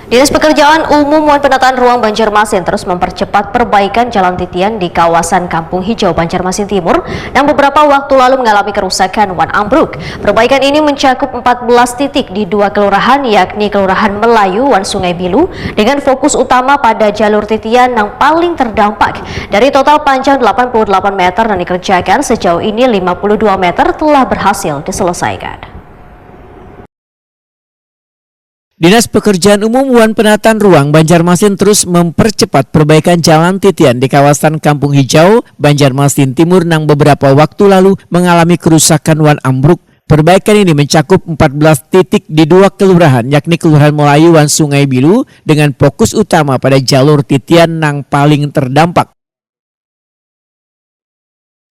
Dinas Pekerjaan Umum dan Penataan Ruang Banjarmasin terus mempercepat perbaikan jalan titian di kawasan Kampung Hijau Banjarmasin Timur yang beberapa waktu lalu mengalami kerusakan wan ambruk. Perbaikan ini mencakup 14 titik di 2 kelurahan, yakni Kelurahan Melayu, Wan Sungai Bilu, dengan fokus utama pada jalur titian yang paling terdampak. Dari total panjang 88 meter yang dikerjakan, sejauh ini 52 meter telah berhasil diselesaikan. Dinas Pekerjaan Umum dan Penataan Ruang Banjarmasin terus mempercepat perbaikan jalan titian di kawasan Kampung Hijau, Banjarmasin Timur yang beberapa waktu lalu mengalami kerusakan wan ambruk. Perbaikan ini mencakup 14 titik di 2 kelurahan, yakni Kelurahan Melayu, Wan Sungai Bilu, dengan fokus utama pada jalur titian yang paling terdampak.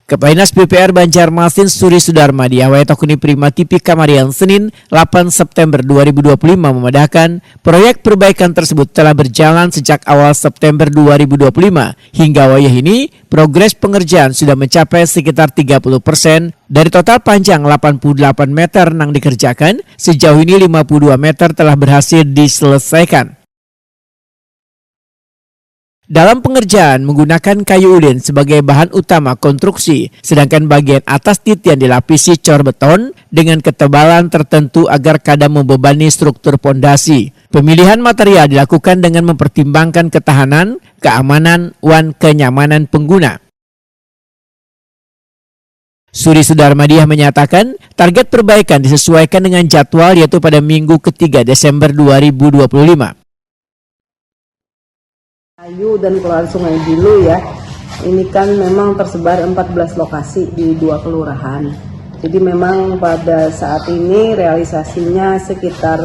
Kepala Dinas PPR Banjarmasin Suri Sudarmadi Awai Takuni Prima TV Kamarian Senin 8 September 2025 memedahkan proyek perbaikan tersebut telah berjalan sejak awal September 2025 hingga wayah ini progres pengerjaan sudah mencapai sekitar 30%. Dari total panjang 88 meter yang dikerjakan, sejauh ini 52 meter telah berhasil diselesaikan. Dalam pengerjaan menggunakan kayu ulin sebagai bahan utama konstruksi, sedangkan bagian atas titian dilapisi cor beton dengan ketebalan tertentu agar kadang membebani struktur pondasi. Pemilihan material dilakukan dengan mempertimbangkan ketahanan, keamanan, dan kenyamanan pengguna. Suri Sudarmadiah menyatakan target perbaikan disesuaikan dengan jadwal yaitu pada Minggu ketiga Desember 2025. Melayu dan Kelurahan Sungai Bilu ya, ini kan memang tersebar 14 lokasi di 2 kelurahan. Jadi memang pada saat ini realisasinya sekitar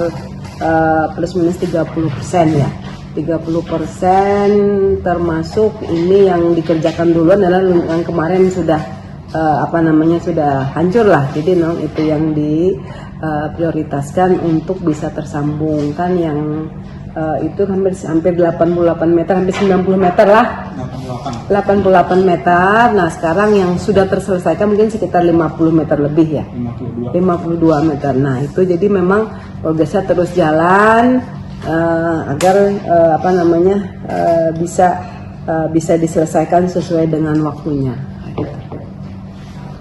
plus minus 30% ya. 30% termasuk ini yang dikerjakan duluan adalah yang kemarin sudah sudah hancur lah. Jadi itu yang diprioritaskan untuk bisa tersambung kan yang itu hampir 88 meter, hampir 90 meter lah. 88 meter. Nah sekarang yang sudah terselesaikan mungkin sekitar 50 meter lebih ya. 52 meter. Nah itu jadi memang progresnya terus jalan agar bisa diselesaikan sesuai dengan waktunya.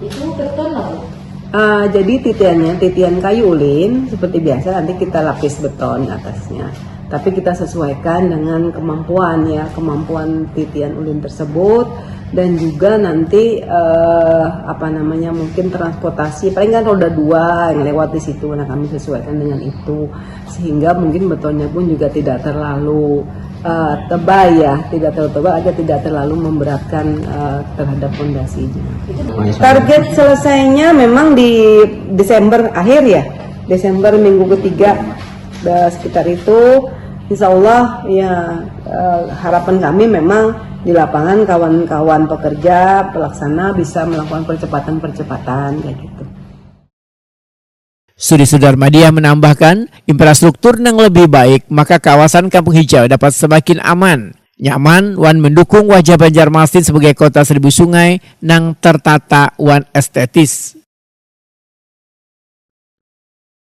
Itu beton lah. Jadi titian kayu ulin seperti biasa, nanti kita lapis beton di atasnya. Tapi kita sesuaikan dengan kemampuan titian ulin tersebut dan juga nanti mungkin transportasi paling kan roda 2 yang lewat di situ. Nah kami sesuaikan dengan itu sehingga mungkin betonnya pun juga tidak terlalu tebal ya, tidak terlalu tebal agar tidak terlalu memberatkan terhadap fondasinya. Target selesainya memang di Desember akhir ya, Desember minggu ketiga sekitar itu. Insya Allah ya harapan kami memang di lapangan kawan-kawan pekerja pelaksana bisa melakukan percepatan kayak gitu. Suri Sudarmadiah menambahkan infrastruktur yang lebih baik maka kawasan Kampung Hijau dapat semakin aman, nyaman, dan mendukung wajah Banjarmasin sebagai kota seribu sungai yang tertata dan estetis.